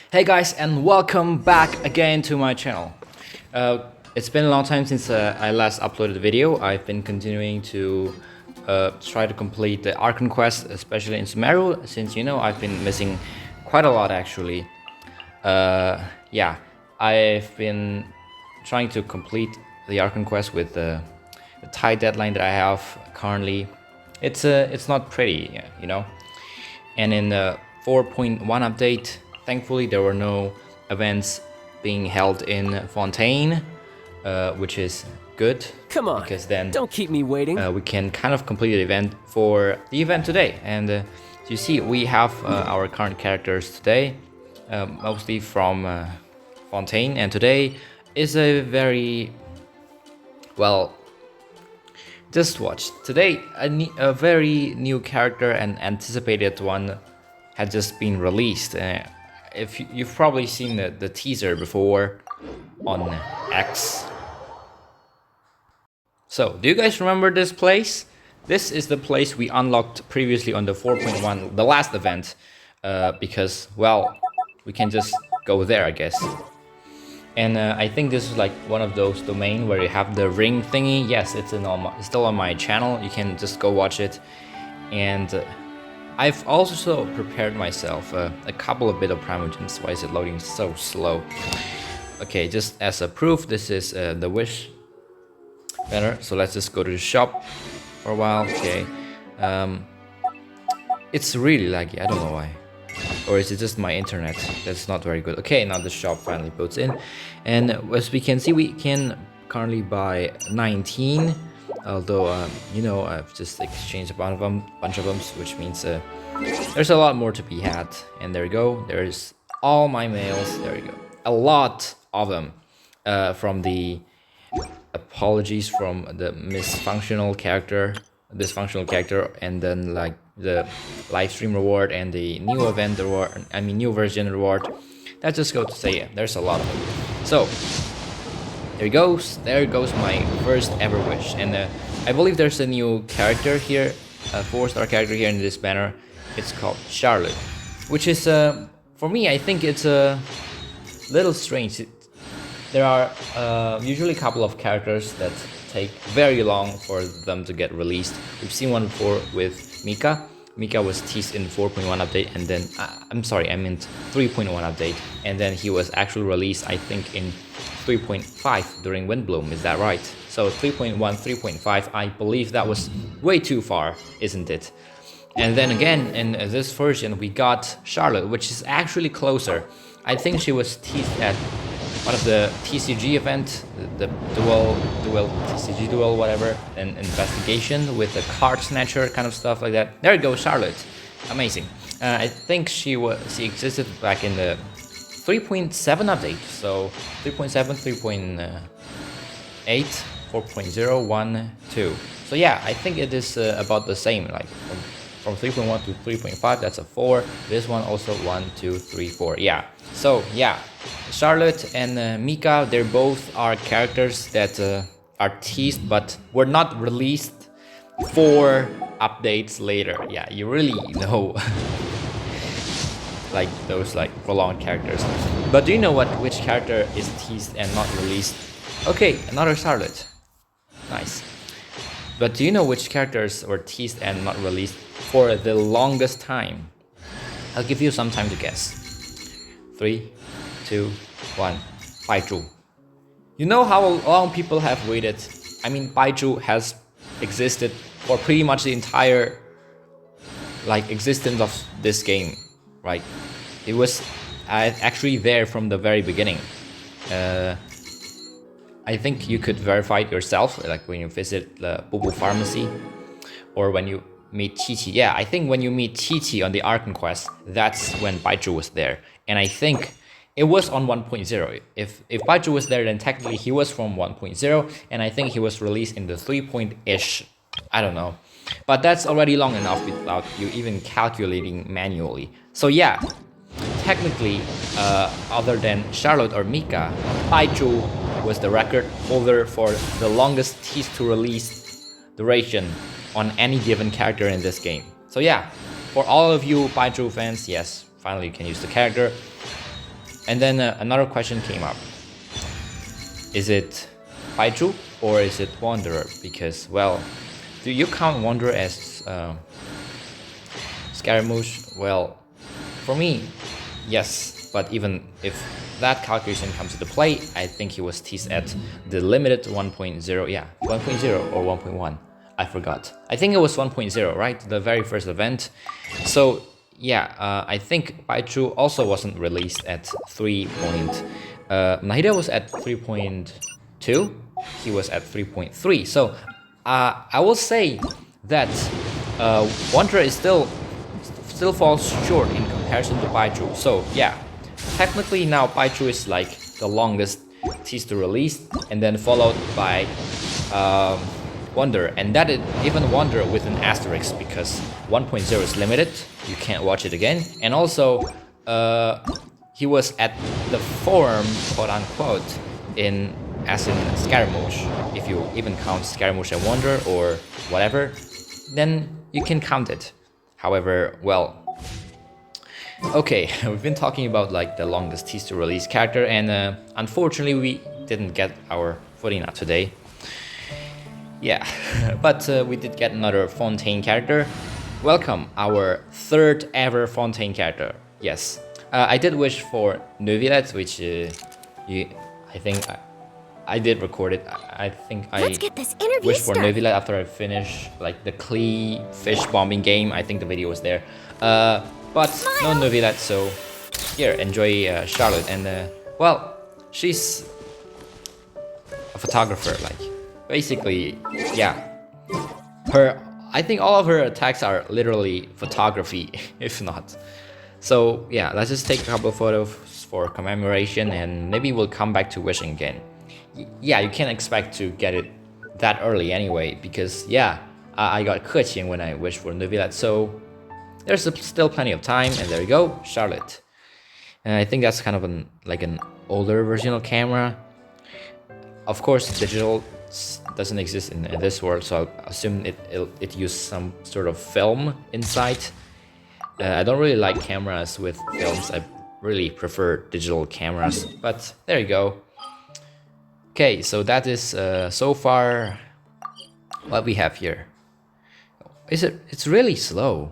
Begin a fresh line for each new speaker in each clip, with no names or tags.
Hey guys, and welcome back again to my channel. It's been a long time since I last uploaded a video. I've been continuing to try to complete the Archon quest, especially in Sumeru, since you know I've been missing quite a lot actually. Yeah, I've been trying to complete the Archon quest with the tight deadline that I have currently. It's not pretty, you know. And in the 4.1 update, thankfully there were no events being held in Fontaine, which is good.
Come on,
because then
don't keep me waiting.
we can kind of complete the event for the event today. And as you see, we have our current characters today, mostly from Fontaine. And today is a very, well, just watch. Today, a very new character and anticipated one had just been released. If you've probably seen the teaser before on X. So, do you guys remember this place? This is the place we unlocked previously on the 4.1, the last event, because, well, we can just go there, I guess. And I think this is like one of those domains where you have the ring thingy. Yes, it's still on my channel. You can just go watch it. And I've also prepared myself a couple of bit of primogems. Why is it loading so slow? Okay, just as a proof, this is the wish banner. So let's just go to the shop for a while. Okay, it's really laggy. I don't know why. Or is it just my internet that's not very good? Okay, now the shop finally boots in. And as we can see, we can currently buy 19. Although, you know, I've just exchanged a bunch of them, which means there's a lot more to be had. And there we go. There's all my mails. There we go. A lot of them from the apologies from the dysfunctional character, and then like the live stream reward and the new event reward. I mean, new version reward. That just goes to say, yeah, there's a lot of them. So there goes my first ever wish. And I believe there's a new character here, a 4-star character here in this banner. It's called Charlotte, which is for me, I think it's a little strange. There are usually a couple of characters that take very long for them to get released. We've seen one before with Mika. Mika was teased in 4.1 update, and then I'm sorry, I meant 3.1 update, and then he was actually released, I think, in 3.5 during Windbloom. Is that right? So 3.1, 3.5, I believe that was way too far, isn't it? And then again, in this version, we got Charlotte, which is actually closer. I think she was teased at one of the TCG event, the duel TCG duel, whatever, an investigation with the card snatcher kind of stuff like that. There you go, Charlotte, amazing. I think she existed back in the 3.7 update, so 3.7, 3.8, 4.0, 1, 2. So yeah, I think it is about the same, like from 3.1 to 3.5, that's a 4. This one also 1, 2, 3, 4. Yeah. So yeah, Charlotte and Mika, they're both are characters that are teased but were not released 4 updates later. Yeah, you really know like those like prolonged characters. But do you know which character is teased and not released? Okay, another Charlotte. Nice. But do you know which characters were teased and not released for the longest time? I'll give you some time to guess. 3, 2, 1. Baizhu. You know how long people have waited? I mean, Baizhu has existed for pretty much the entire like existence of this game, right? It was actually there from the very beginning. I think you could verify it yourself, like when you visit the Bubu Pharmacy, or when you meet Qiqi. Yeah, I think when you meet Qiqi on the Archon quest, that's when Baizhu was there. And I think it was on 1.0. If Baizhu was there, then technically he was from 1.0, and I think he was released in the 3-ish. I don't know. But that's already long enough without you even calculating manually. So yeah, technically, other than Charlotte or Mika, Baizhu was the record holder for the longest tease to release duration on any given character in this game. So yeah, for all of you Baizhu fans, yes, finally you can use the character. And then another question came up. Is it Baichu or is it Wanderer? Because, well, do you count Wanderer as Scaramouche? Well, for me, yes. But even if that calculation comes into play, I think he was teased at the limited 1.0. Yeah, 1.0 or 1.1. I forgot. I think it was 1.0, right? The very first event. So yeah, I think Baichu also wasn't released at 3. Nahida was at 3.2. He was at 3.3. So I will say that Wanderer is still falls short in comparison to Baichu. So yeah, technically now Baichu is like the longest teaser release, and then followed by Wanderer, and that is even Wanderer with an asterisk because 1.0 is limited, you can't watch it again, and also he was at the form, quote unquote, as in Scaramouche. If you even count Scaramouche and Wanderer or whatever, then you can count it. However, well, okay, we've been talking about like the longest teaser release character, and unfortunately we didn't get our Furina today. Yeah, but we did get another Fontaine character. Welcome, our 3rd ever Fontaine character. Yes, I did wish for Neuvilette, which I think I did record it. I think I wished for Neuvilette after I finished like the Klee fish bombing game. I think the video was there. But no Neuvilette, so here, enjoy Charlotte. And well, she's a photographer, like. Basically, yeah, I think all of her attacks are literally photography, if not. So yeah, let's just take a couple of photos for commemoration, and maybe we'll come back to wishing again. Yeah, you can't expect to get it that early anyway, because yeah, I got Keqing when I wished for Neuvilette, so there's still plenty of time. And there you go, Charlotte. And I think that's kind of like an older version of camera. Of course, digital doesn't exist in this world, so I assume it used some sort of film inside. I don't really like cameras with films. I really prefer digital cameras, but there you go. Okay, so that is so far what we have here. It's really slow.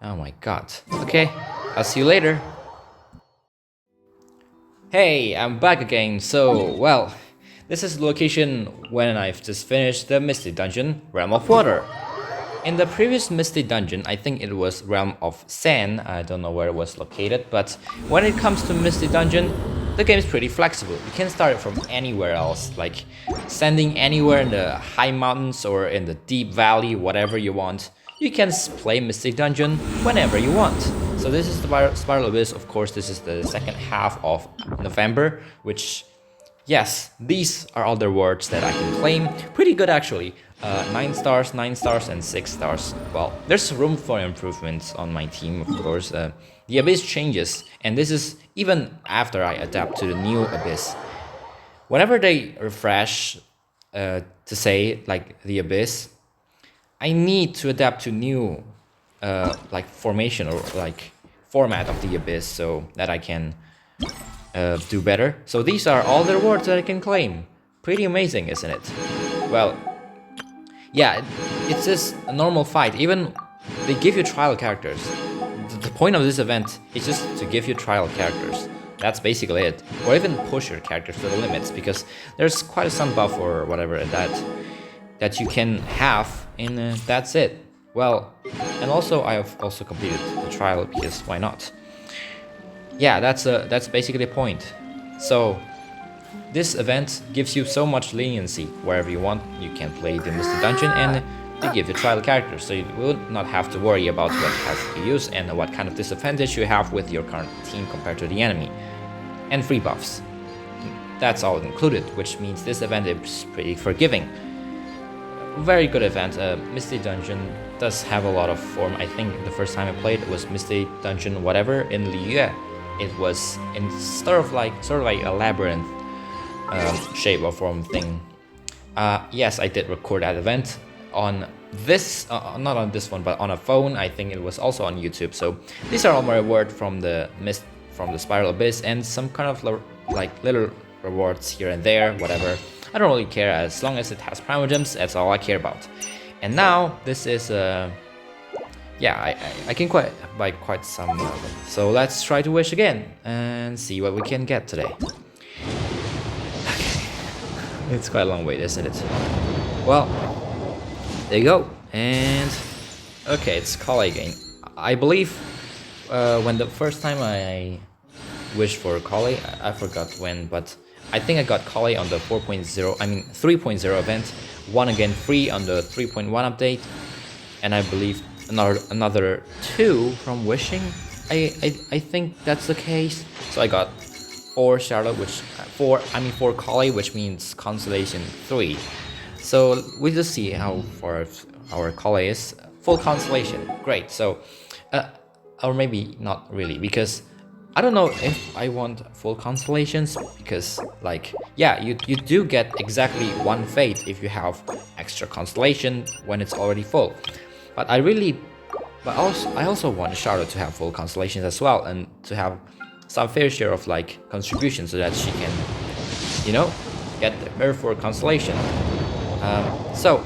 Oh my god. Okay, I'll see you later. Hey, I'm back again. So, well, this is the location when I've just finished the Misty Dungeon, Realm of Water. In the previous Misty Dungeon, I think it was Realm of Sand. I don't know where it was located, but when it comes to Misty Dungeon, the game is pretty flexible. You can start it from anywhere else, like standing anywhere in the high mountains or in the deep valley, whatever you want. You can play Misty Dungeon whenever you want. So this is the Spiral Abyss. Of course, this is the second half of November, which... yes, these are all the words that I can claim. Pretty good actually. 9 stars, 9 stars, and 6 stars. Well, there's room for improvements on my team, of course. The Abyss changes, and this is even after I adapt to the new Abyss. Whenever they refresh to say like the Abyss, I need to adapt to new like formation or like format of the Abyss so that I can do better. So these are all the rewards that I can claim. Pretty amazing, isn't it? Well, yeah, it's just a normal fight. Even they give you trial characters. The point of this event is just to give you trial characters. That's basically it. Or even push your characters to the limits, because there's quite some buff or whatever that you can have, and that's it. Well, and also I have also completed the trial because why not? Yeah, that's basically the point. So this event gives you so much leniency. Wherever you want, you can play the Misty Dungeon, and they give you trial characters, so you will not have to worry about what has to be used and what kind of disadvantage you have with your current team compared to the enemy. And free buffs. That's all included, which means this event is pretty forgiving. Very good event. Misty Dungeon does have a lot of form. I think the first time I played it was Misty Dungeon whatever in Liyue. It was in sort of like a labyrinth shape or form thing. Yes, I did record that event on this, not on this one, but on a phone. I think it was also on YouTube. So these are all my rewards from the from the Spiral Abyss, and some kind of like little rewards here and there, whatever. I don't really care, as long as it has primogems, that's all I care about. And now this is yeah, I can buy quite some of them. So let's try to wish again and see what we can get today. Okay, it's quite a long wait, isn't it? Well, there you go. And okay, it's Kali again. I believe when the first time I wished for Kali, I forgot when, but I think I got Kali on the 4.0, I mean 3.0 event, one again free on the 3.1 update, and I believe another 2 from wishing. I think that's the case. So I got 4 Charlotte, which 4 Kali, which means constellation 3. So we just see how far our Kali is. Full constellation, great. So or maybe not really, because I don't know if I want full constellations, because like, yeah, you do get exactly 1 fate if you have extra constellation when it's already full. But I also want Charlotte to have full constellations as well, and to have some fair share of like contribution, so that she can, you know, get her for constellation. So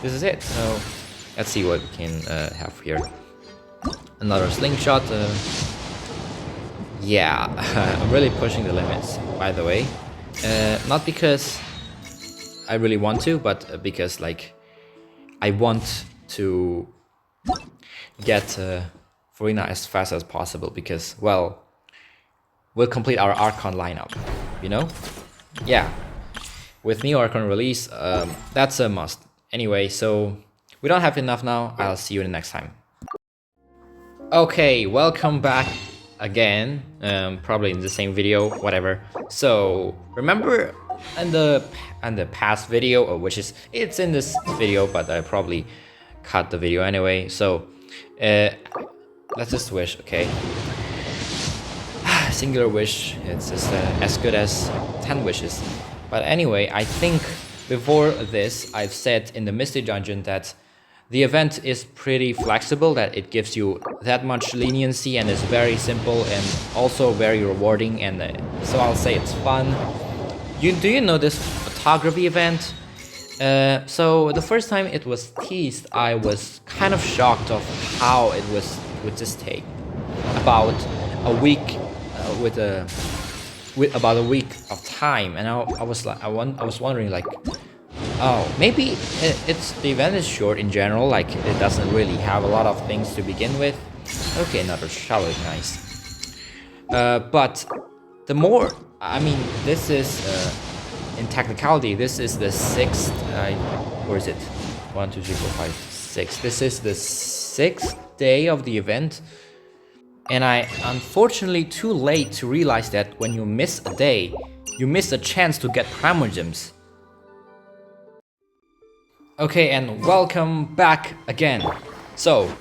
this is it. So let's see what we can have here. Another slingshot. Yeah, I'm really pushing the limits, by the way. Not because I really want to, but because like I want to get Furina as fast as possible, because, well, we'll complete our Archon lineup, you know? Yeah, with new Archon release, that's a must. Anyway, so we don't have enough now. I'll see you in the next time. Okay, welcome back again, probably in the same video, whatever. So remember in the past video, which is, it's in this video, but I probably cut the video anyway. So let's just wish, okay? Singular wish, it's just as good as 10 wishes. But anyway, I think before this I've said in the Misty dungeon that the event is pretty flexible, that it gives you that much leniency and is very simple and also very rewarding, and so I'll say it's fun. Do you know this photography event? So the first time it was teased, I was kind of shocked of how it would just take about a week with about a week of time, and I was wondering like, oh, maybe the event is short in general, like it doesn't really have a lot of things to begin with. Okay, another Charlotte, nice. But the more, I mean, this is in technicality, this is the 6th, or is it 1, 2, 3, 4, 5, 6? This is the 6th day of the event, and I unfortunately too late to realize that when you miss a day, you miss a chance to get primogems. Okay, and welcome back again. So,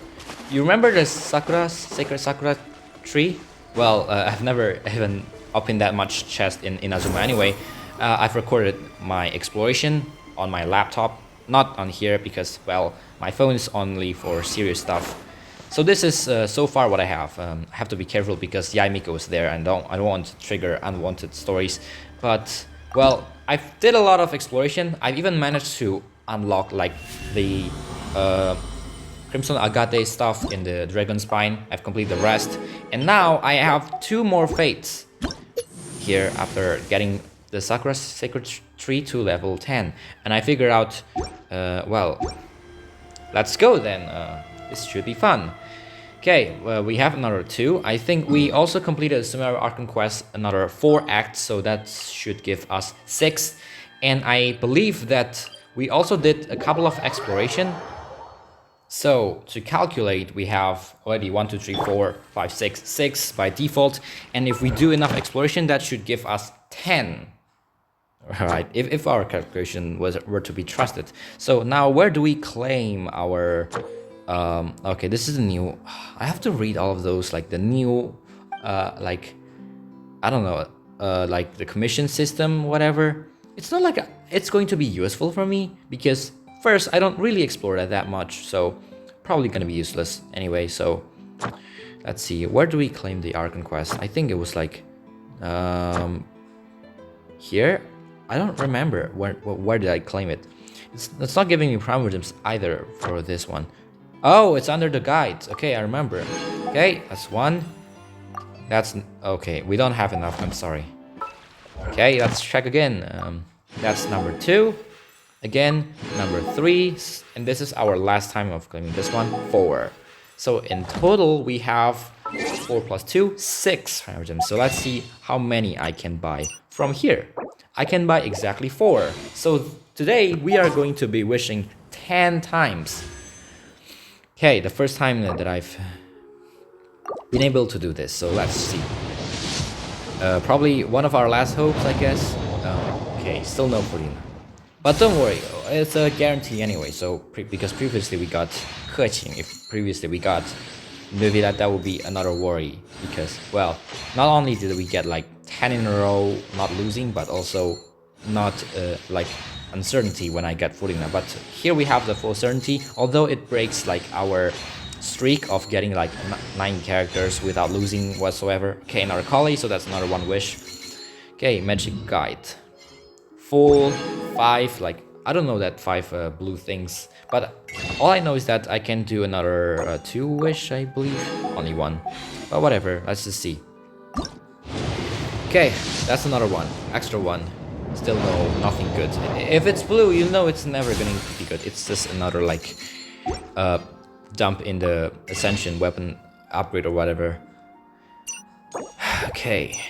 you remember the sacred Sakura tree? Well, I've never even opened that much chest in Inazuma anyway. I've recorded my exploration on my laptop, not on here because, well, my phone is only for serious stuff. So this is so far what I have. I have to be careful because Yaimiko is there, and I don't want to trigger unwanted stories. But, well, I did a lot of exploration. I've even managed to unlock like the Crimson Agate stuff in the Dragon Spine. I've completed the rest, and now I have 2 more fates here after getting the Sakura Sacred Tree to level 10, and I figured out, well, let's go then. This should be fun. Okay, well, we have another 2. I think we also completed Sumeru Archon Quest, another 4 acts, so that should give us 6. And I believe that we also did a couple of exploration. So to calculate, we have already 1, 2, 3, 4, 5, 6 by default. And if we do enough exploration, that should give us 10. Alright, if our calculation were to be trusted. So now where do we claim our... okay, this is a new... I have to read all of those, like the new... like, I don't know, like the commission system, whatever. It's not like it's going to be useful for me, because first, I don't really explore that much, so probably gonna be useless anyway, so Let's see, where do we claim the Archon quest? I think it was like here. I don't remember where did I claim it. It's not giving me primogems either for this one. Oh, it's under the guides. Okay, I remember. Okay, that's one. That's okay. We don't have enough. I'm sorry. Okay, let's check again. That's number 2. Again, number 3, and this is our last time of claiming this one. 4. So in total, we have 4 plus 2, 6 primogems. So let's see how many I can buy from here. I can buy exactly 4. So today we are going to be wishing 10 times. Okay, the first time that I've been able to do this. So let's see. Probably one of our last hopes, I guess. Okay, still no Furina. But don't worry, it's a guarantee anyway. So because previously we got Keqing, if previously we got Neuvilette, that would be another worry. Because, well, not only did we get like 10 in a row not losing, but also not like uncertainty when I get Furina. But here we have the full certainty, although it breaks like our streak of getting like 9 characters without losing whatsoever. Okay, another Collie, so that's another 1 wish. Okay, magic guide. Full 5, like I don't know that 5 blue things, but all I know is that I can do another 2 wish, I believe. Only 1, but whatever, let's just see. Okay, that's another 1, extra 1. Still no, nothing good. If it's blue, you know it's never gonna be good. It's just another like dump in the Ascension weapon upgrade or whatever. Okay.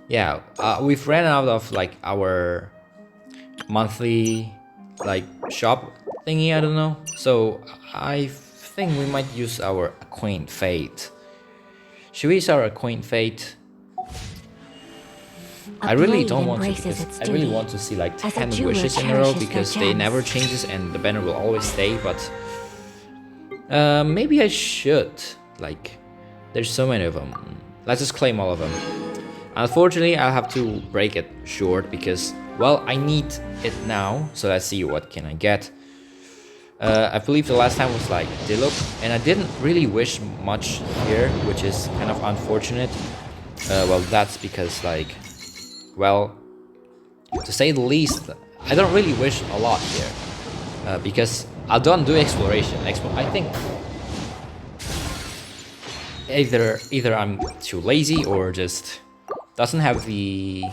Yeah, we've ran out of like our monthly like shop thingy, I don't know. So I think we might use our Acquaint Fate. Should we use our Acquaint Fate? I really don't want to, because I really want to see like 10 wishes in a row, because they never changes and the banner will always stay, but maybe I should. Like, there's so many of them. Let's just claim all of them. Unfortunately, I'll have to break it short because, well, I need it now. So let's see what can I get. I believe the last time was like Diluc, and I didn't really wish much here, which is kind of unfortunate. Well, that's because like, well, to say the least, I don't really wish a lot here, because I don't do exploration. I think either I'm too lazy or just doesn't have the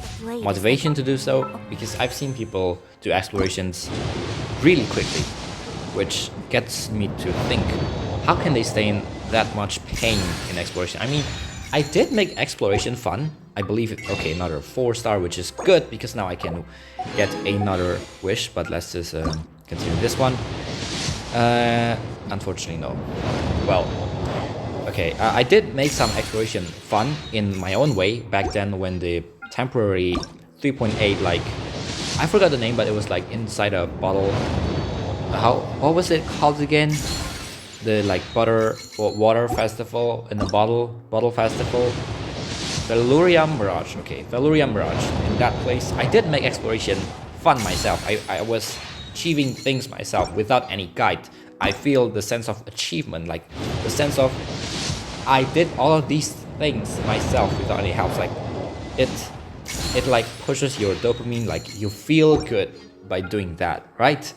motivation to do so, because I've seen people do explorations really quickly, which gets me to think, how can they stay in that much pain in exploration? I mean, I did make exploration fun. I believe it, okay, another 4-star, which is good because now I can get another wish, but let's just continue this one. Unfortunately, no. Well, okay, I did make some exploration fun in my own way back then when the temporary 3.8, like, I forgot the name, but it was like inside a bottle. What was it called again? The like water festival in the bottle festival. Veluria Mirage, okay, Veluria Mirage. In that place, I did make exploration fun myself. I was achieving things myself without any guide. I feel the sense of achievement, like the sense of I did all of these things myself without any help. Like it like pushes your dopamine, like you feel good by doing that, right?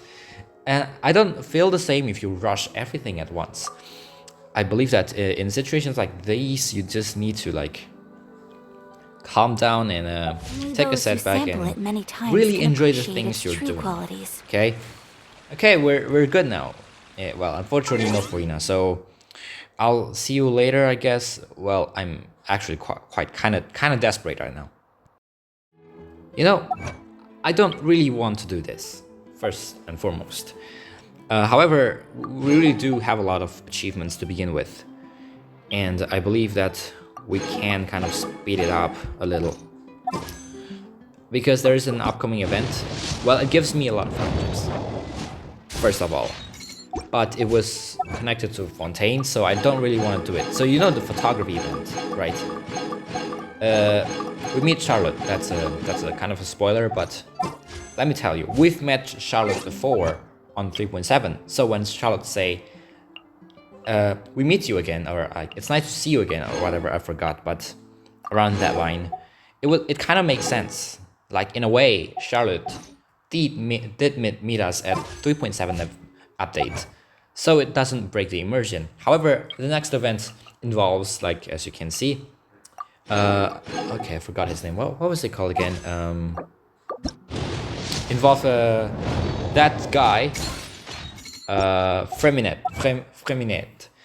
And I don't feel the same if you rush everything at once. I believe that in situations like these, you just need to like calm down and take a setback and really enjoy the things you're doing. Okay, okay, we're good now. Yeah, well, unfortunately, no Furina, so I'll see you later, I guess. Well, I'm actually quite kind of desperate right now. You know, I don't really want to do this, first and foremost. However, we really do have a lot of achievements to begin with, and I believe that we can kind of speed it up a little, because there is an upcoming event. Well, it gives me a lot of projects, first of all, but it was connected to Fontaine, so I don't really want to do it. So you know the photography event, right? We meet Charlotte. That's a kind of a spoiler, but let me tell you, we've met Charlotte before on 3.7. So when Charlotte say, we meet you again, or like, it's nice to see you again, or whatever, I forgot, but around that line, it kind of makes sense. Like, in a way, Charlotte did meet us at 3.7 update, so it doesn't break the immersion. However, the next event involves, like, as you can see, okay, I forgot his name. What was it called again? Involve that guy, Freminet.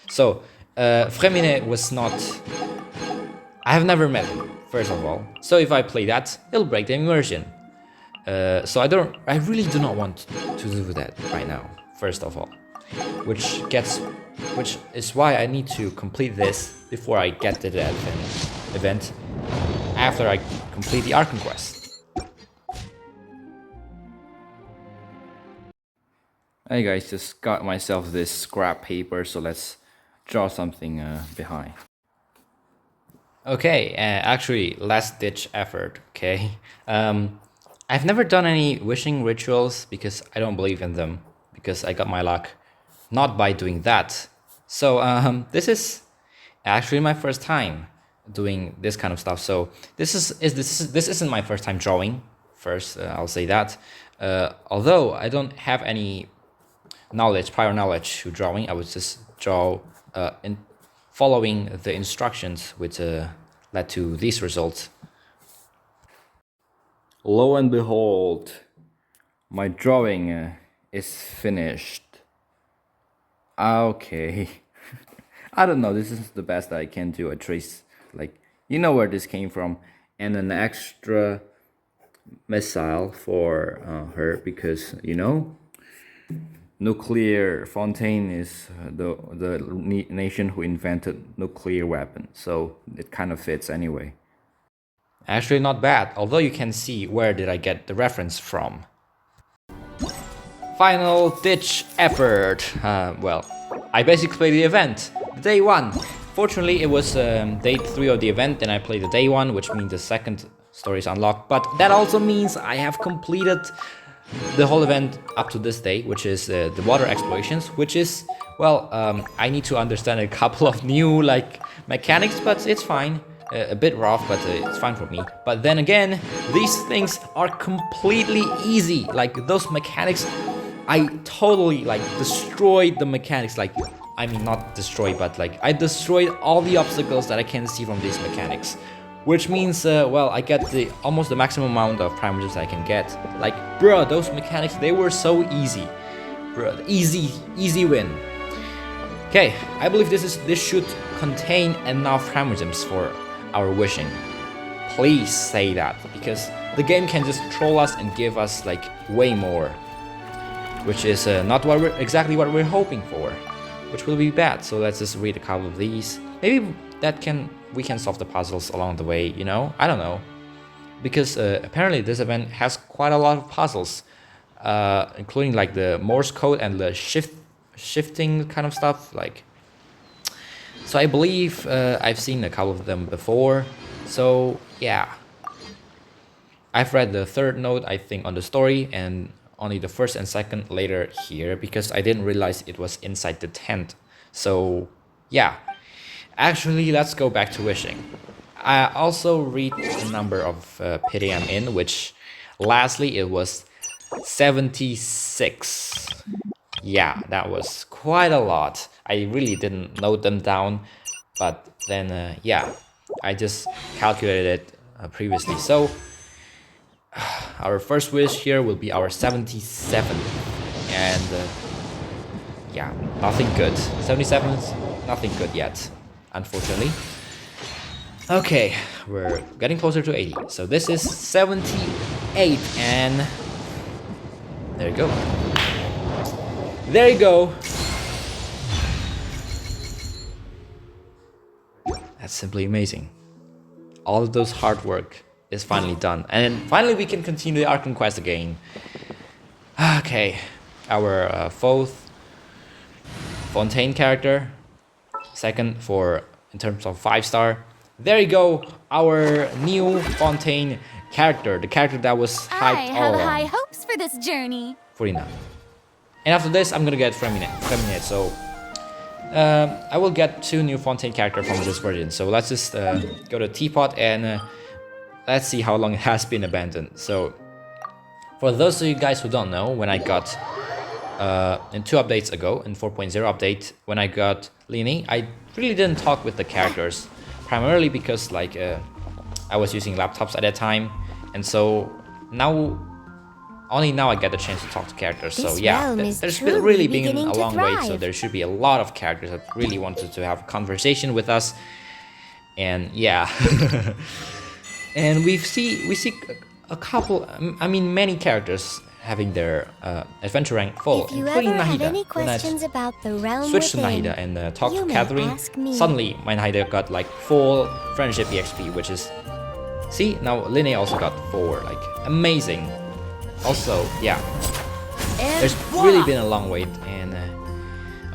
So, Freminet was not. I have never met him, first of all. So if I play that, it'll break the immersion. So I really do not want to do that right now, first of all. Which is why I need to complete this before I get to that event, after I complete the Archon quest. Hey guys, just got myself this scrap paper, so let's draw something behind. Okay, actually, last ditch effort, okay? I've never done any wishing rituals because I don't believe in them, because I got my luck not by doing that. So this is actually my first time doing this kind of stuff. So this isn't my first time drawing. First, I'll say that. Although I don't have any prior knowledge to drawing, I would just draw in following the instructions, which led to these results. Lo and behold, my drawing is finished. Okay. I don't know, this is the best I can do. A trace, like, you know where this came from, and an extra missile for her, because, you know, nuclear Fontaine is the nation who invented nuclear weapon, so it kind of fits anyway. Actually, not bad, although you can see where did I get the reference from. Final ditch effort. Well, I basically played the event, day 1. Fortunately, it was day 3 of the event, and I played the day 1, which means the second story is unlocked. But that also means I have completed the whole event up to this day, which is the water explorations, which is, well, I need to understand a couple of new, like, mechanics, but it's fine. A bit rough, but it's fine for me. But then again, these things are completely easy. Like, those mechanics, I totally, like, destroyed the mechanics. Like, I mean, not destroy, but, like, I destroyed all the obstacles that I can see from these mechanics. Which means, well, I get almost the maximum amount of primogems I can get. Like, bro, those mechanics, they were so easy. Bro, easy win. Okay, I believe this should contain enough primogems for our wishing. Please say that, because the game can just troll us and give us, like, way more, which is not exactly what we're hoping for, which will be bad. So let's just read a couple of these. Maybe we can solve the puzzles along the way, you know? I don't know, because apparently this event has quite a lot of puzzles, including, like, the Morse code and the shifting kind of stuff, like. So I believe I've seen a couple of them before. So yeah, I've read the 3rd note, I think, on the story, and only the 1st and 2nd later here, because I didn't realize it was inside the tent. So yeah, actually, let's go back to wishing. I also read the number of pity I'm in, which lastly it was 76. Yeah, that was quite a lot. I really didn't note them down, but then, yeah, I just calculated it previously. So, our first wish here will be our 77. And, yeah, nothing good. 77 is nothing good yet, unfortunately. Okay, we're getting closer to 80. So this is 78, and there you go. There you go. That's simply amazing. All of those hard work is finally done. And finally we can continue the Archon quest again. Okay, our 4th Fontaine character. 2nd in terms of 5-star. There you go, our new Fontaine character. The character that was hyped all along.
I have high hopes for this journey.
Furina. And after this, I'm gonna get Freminet. So I will get 2 new Fontaine character from this version. So let's just go to Teapot and let's see how long it has been abandoned. So for those of you guys who don't know, when I got in 2 updates ago, in 4.0 update, when I got Lini, I really didn't talk with the characters, primarily because like I was using laptops at that time, and so now only now I get the chance to talk to characters. So yeah, there's really been a long wait, so there should be a lot of characters that really wanted to have a conversation with us. And yeah, and we see a couple, I mean many characters having their adventure rank full, including Nahida. When I switched to Nahida and talked to Catherine, suddenly my Nahida got like full friendship EXP, which is, see, now Linne also got 4, like amazing. Also, yeah, there's really been a long wait, and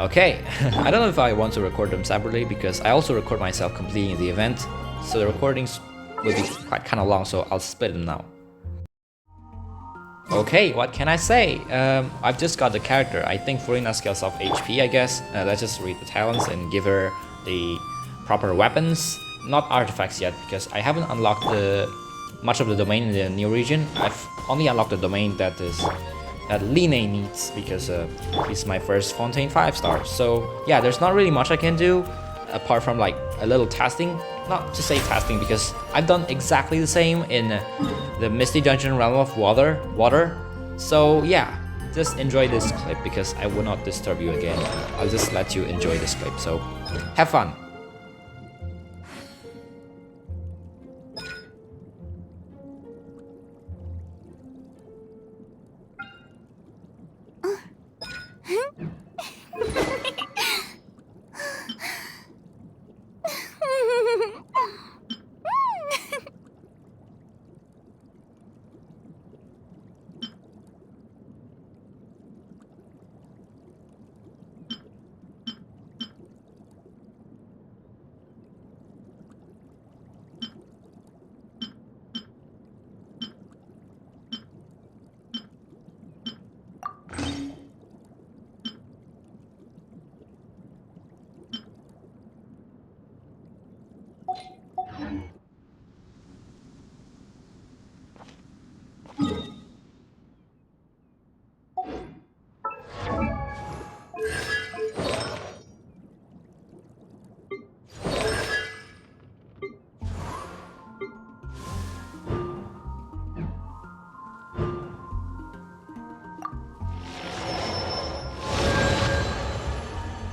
okay, I don't know if I want to record them separately because I also record myself completing the event, so the recordings will be quite kind of long, so I'll split them now. Okay, what can I say? I've just got the character. I think Furina scales off HP, I guess. Let's just read the talents and give her the proper weapons. Not artifacts yet, because I haven't unlocked much of the domain in the new region. I've only unlocked the domain that Line needs, because he's my first Fontaine 5-star. So yeah, there's not really much I can do apart from like a little testing. Not to say testing, because I've done exactly the same in the Misty Dungeon Realm of Water. So yeah, just enjoy this clip because I will not disturb you again. I'll just let you enjoy this clip. So have fun.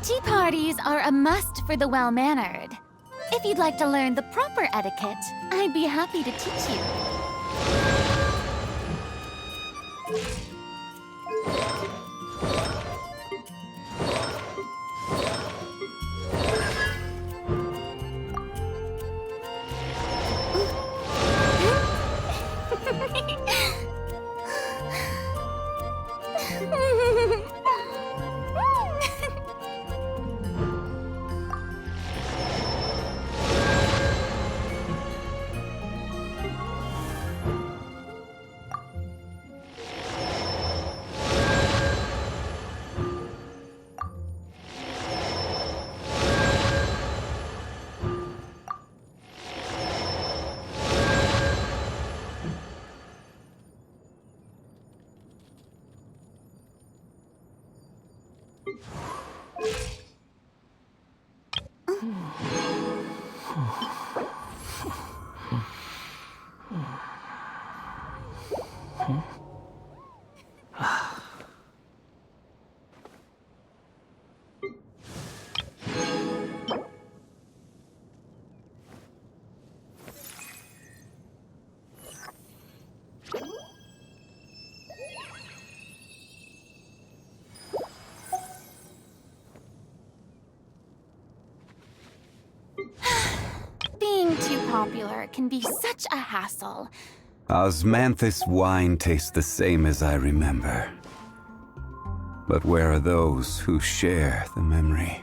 Tea parties are a must for the well-mannered. If you'd like to learn the proper etiquette, I'd be happy to teach you. Being too popular can be such a hassle.
Osmanthus wine tastes the same as I remember. But where are those who share the memory?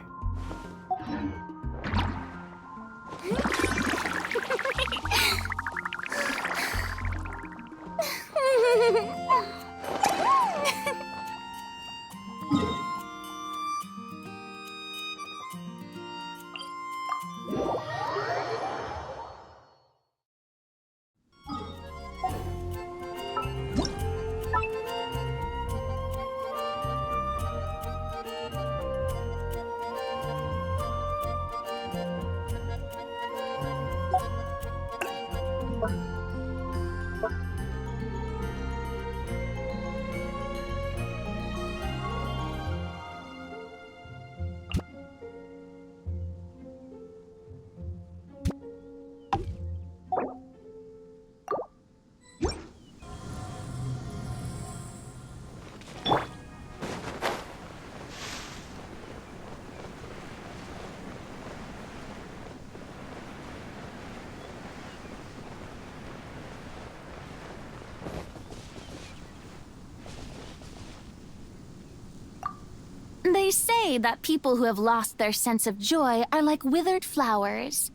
They say that people who have lost their sense of joy are like withered flowers.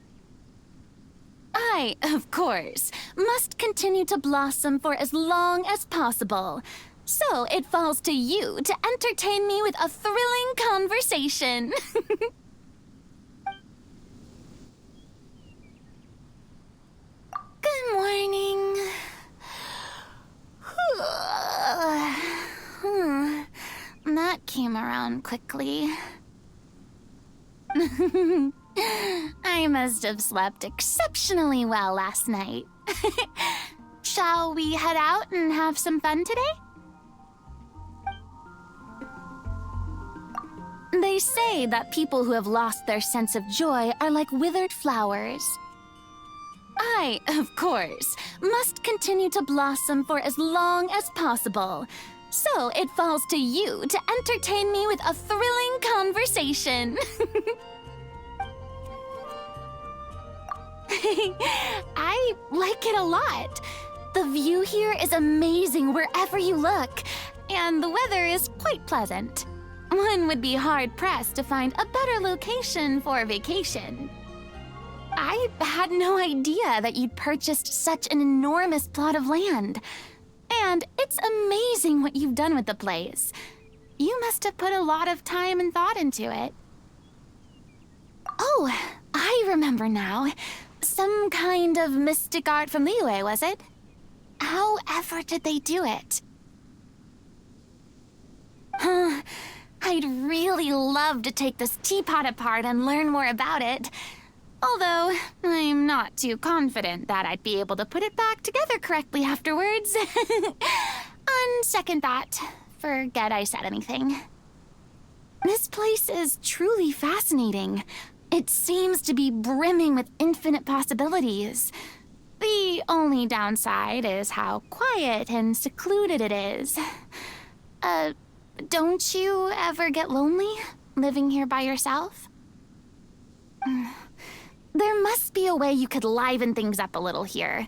I, of course, must continue to blossom for as long as possible. So it falls to you to entertain me with a thrilling conversation. Good morning. That came around quickly. I must have slept exceptionally well last night. Shall we head out and have some fun today? They say that people who have lost their sense of joy are like withered flowers. I, of course, must continue to blossom for as long as possible. So it falls to you to entertain me with a thrilling conversation. I like it a lot. The view here is amazing wherever you look, and the weather is quite pleasant. One would be hard-pressed to find a better location for a vacation. I had no idea that you'd purchased such an enormous plot of land. And it's amazing what you've done with the place. You must have put a lot of time and thought into it. Oh, I remember now. Some kind of mystic art from Liyue, was it? However did they do it? I'd really love to take this teapot apart and learn more about it. Although, I'm not too confident that I'd be able to put it back together correctly afterwards. On second thought, forget I said anything. This place is truly fascinating. It seems to be brimming with infinite possibilities. The only downside is how quiet and secluded it is. Don't you ever get lonely living here by yourself? There must be a way you could liven things up a little here.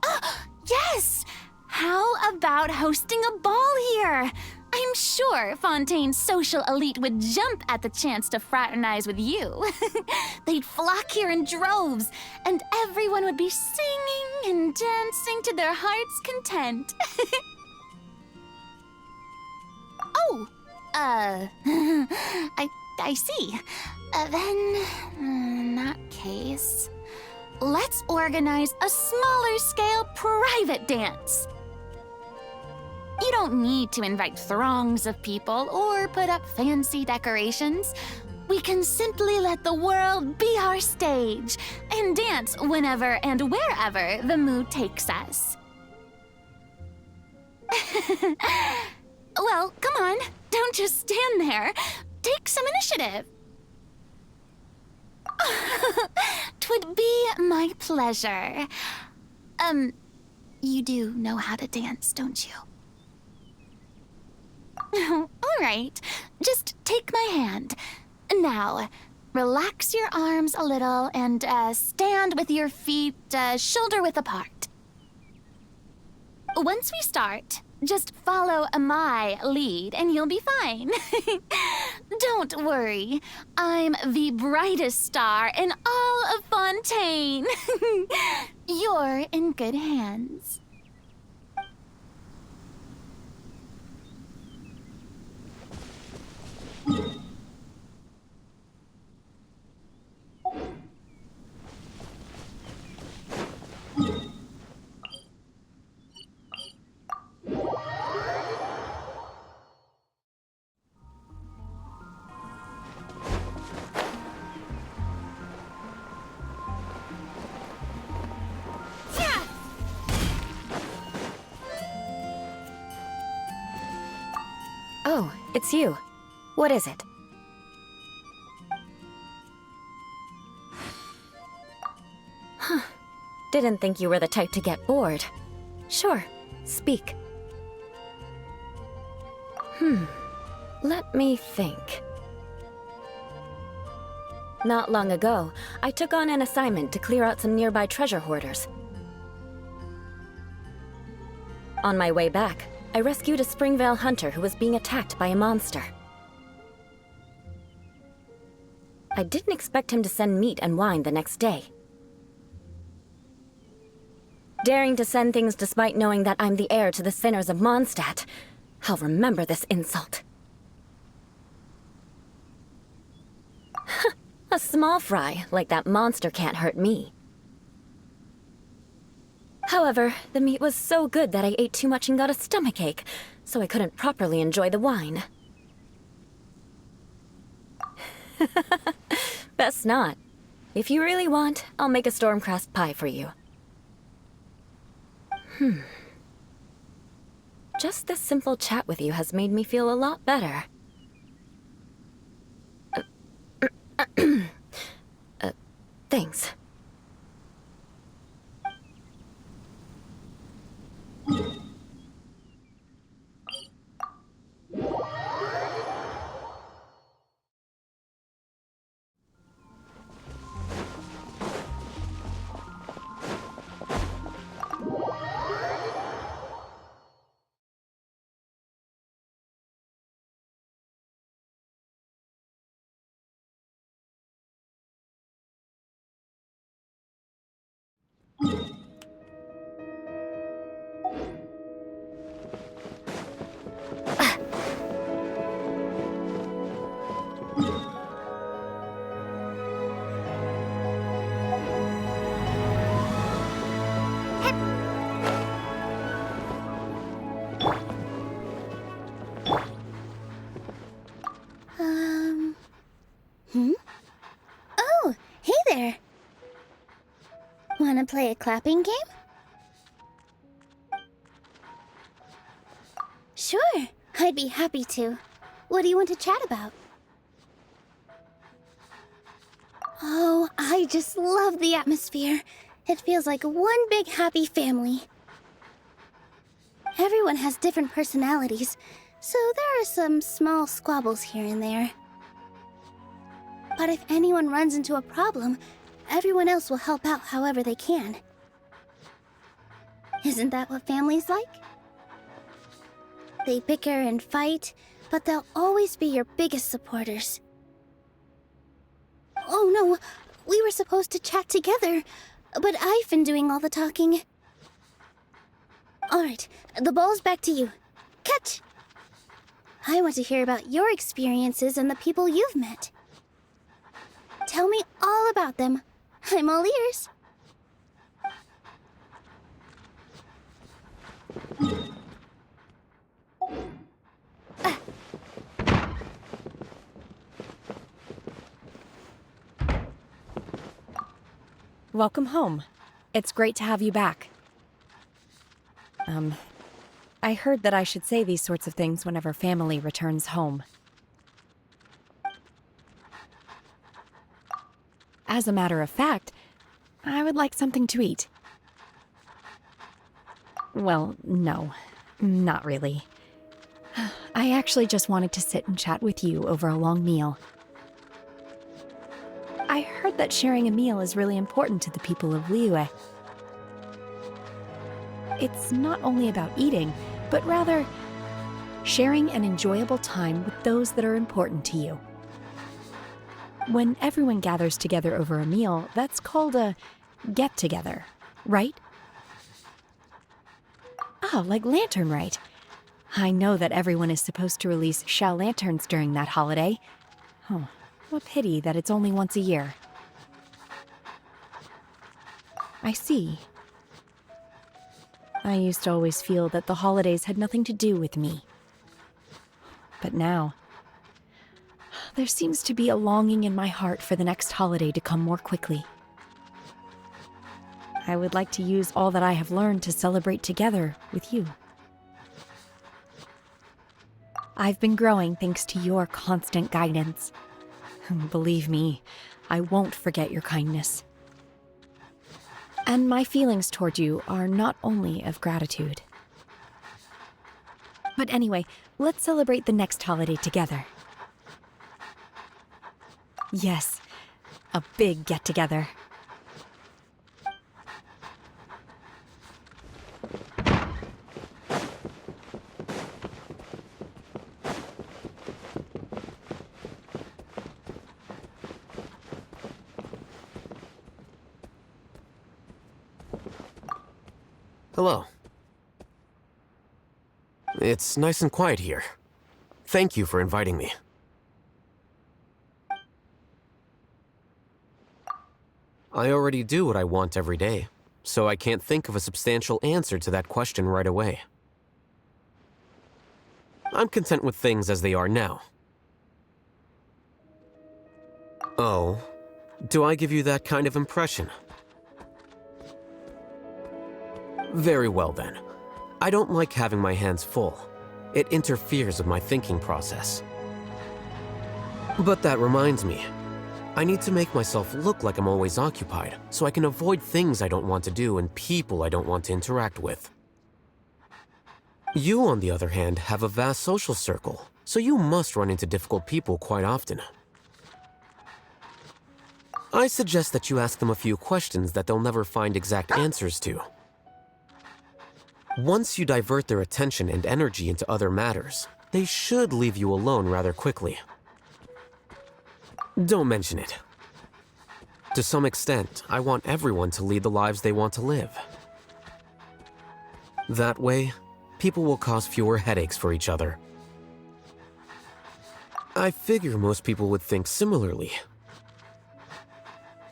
Oh, yes! How about hosting a ball here? I'm sure Fontaine's social elite would jump at the chance to fraternize with you. They'd flock here in droves, and everyone would be singing and dancing to their heart's content. Oh, I see. Then, in that case, let's organize a smaller scale private dance. You don't need to invite throngs of people or put up fancy decorations. We can simply let the world be our stage and dance whenever and wherever the mood takes us. Well, come on. Don't just stand there. Take some initiative. 'Twould be my pleasure. You do know how to dance, don't you? All right. Just take my hand. Now, relax your arms a little and stand with your feet shoulder-width apart. Once we start, just follow my lead and you'll be fine. Don't worry. I'm the brightest star in all of Fontaine. You're in good hands.
Oh, it's you. What is it? Huh. Didn't think you were the type to get bored. Sure, speak. Let me think. Not long ago, I took on an assignment to clear out some nearby treasure hoarders. On my way back, I rescued a Springvale hunter who was being attacked by a monster. I didn't expect him to send meat and wine the next day. Daring to send things despite knowing that I'm the heir to the sinners of Mondstadt. I'll remember this insult. A small fry like that monster can't hurt me. However, the meat was so good that I ate too much and got a stomachache, so I couldn't properly enjoy the wine. Best not. If you really want, I'll make a stormcrest pie for you. Just this simple chat with you has made me feel a lot better. Thanks.
Oh, hey there. Wanna play a clapping game? Sure, I'd be happy to. What do you want to chat about? Oh, I just love the atmosphere. It feels like one big happy family. Everyone has different personalities, so there are some small squabbles here and there. But if anyone runs into a problem, everyone else will help out however they can. Isn't that what family's like? They bicker and fight, but they'll always be your biggest supporters. Oh no, we were supposed to chat together, but I've been doing all the talking. Alright, the ball's back to you. Catch! I want to hear about your experiences and the people you've met. Tell me all about them. I'm all ears.
Welcome home. It's great to have you back. I heard that I should say these sorts of things whenever family returns home. As a matter of fact, I would like something to eat. Well, no, not really. I actually just wanted to sit and chat with you over a long meal. I heard that sharing a meal is really important to the people of Liyue. It's not only about eating, but rather sharing an enjoyable time with those that are important to you. When everyone gathers together over a meal, that's called a get-together, right? Oh, like Lantern Rite. I know that everyone is supposed to release shell lanterns during that holiday. Oh, what pity that it's only once a year. I see. I used to always feel that the holidays had nothing to do with me. But now, there seems to be a longing in my heart for the next holiday to come more quickly. I would like to use all that I have learned to celebrate together with you. I've been growing thanks to your constant guidance. Believe me, I won't forget your kindness. And my feelings toward you are not only of gratitude. But anyway, let's celebrate the next holiday together. Yes, a big get-together.
Hello. It's nice and quiet here. Thank you for inviting me. I already do what I want every day, so I can't think of a substantial answer to that question right away. I'm content with things as they are now. Oh, do I give you that kind of impression? Very well then. I don't like having my hands full. It interferes with my thinking process. But that reminds me. I need to make myself look like I'm always occupied, so I can avoid things I don't want to do and people I don't want to interact with. You, on the other hand, have a vast social circle, so you must run into difficult people quite often. I suggest that you ask them a few questions that they'll never find exact answers to. Once you divert their attention and energy into other matters, they should leave you alone rather quickly. Don't mention it. To some extent, I want everyone to lead the lives they want to live. That way, people will cause fewer headaches for each other. I figure most people would think similarly.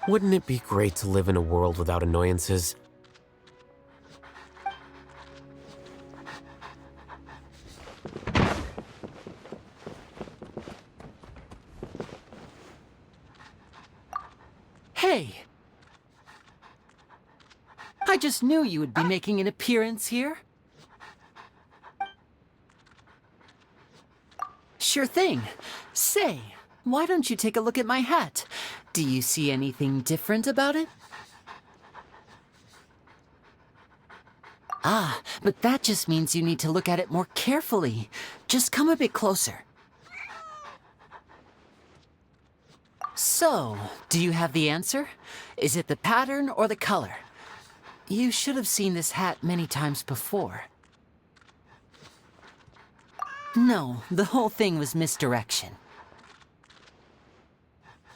Wouldn't it be great to live in a world without annoyances?
Hey! I just knew you would be making an appearance here. Sure thing. Say, why don't you take a look at my hat? Do you see anything different about it? Ah, but that just means you need to look at it more carefully. Just come a bit closer. So, do you have the answer? Is it the pattern or the color? You should have seen this hat many times before. No, the whole thing was misdirection.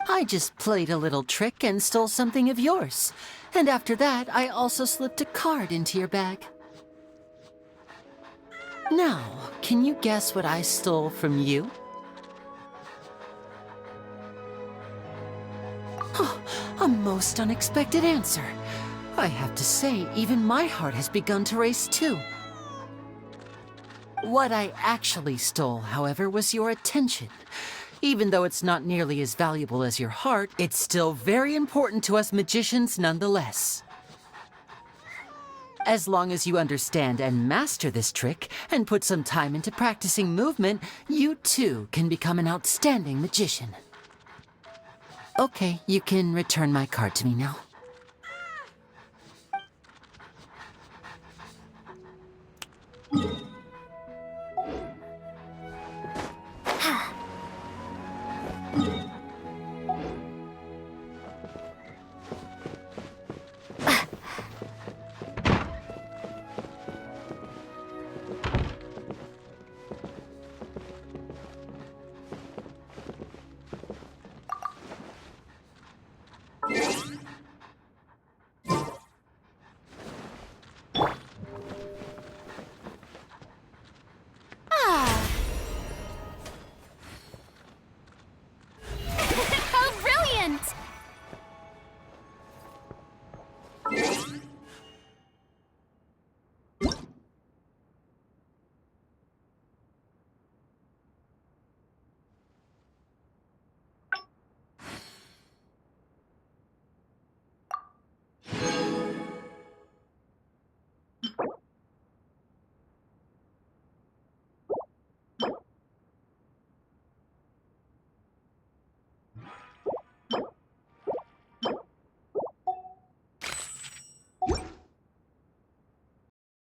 I just played a little trick and stole something of yours. And after that, I also slipped a card into your bag. Now, can you guess what I stole from you? Oh, a most unexpected answer. I have to say, even my heart has begun to race too. What I actually stole, however, was your attention. Even though it's not nearly as valuable as your heart, it's still very important to us magicians nonetheless. As long as you understand and master this trick, and put some time into practicing movement, you too can become an outstanding magician. Okay, you can return my card to me now.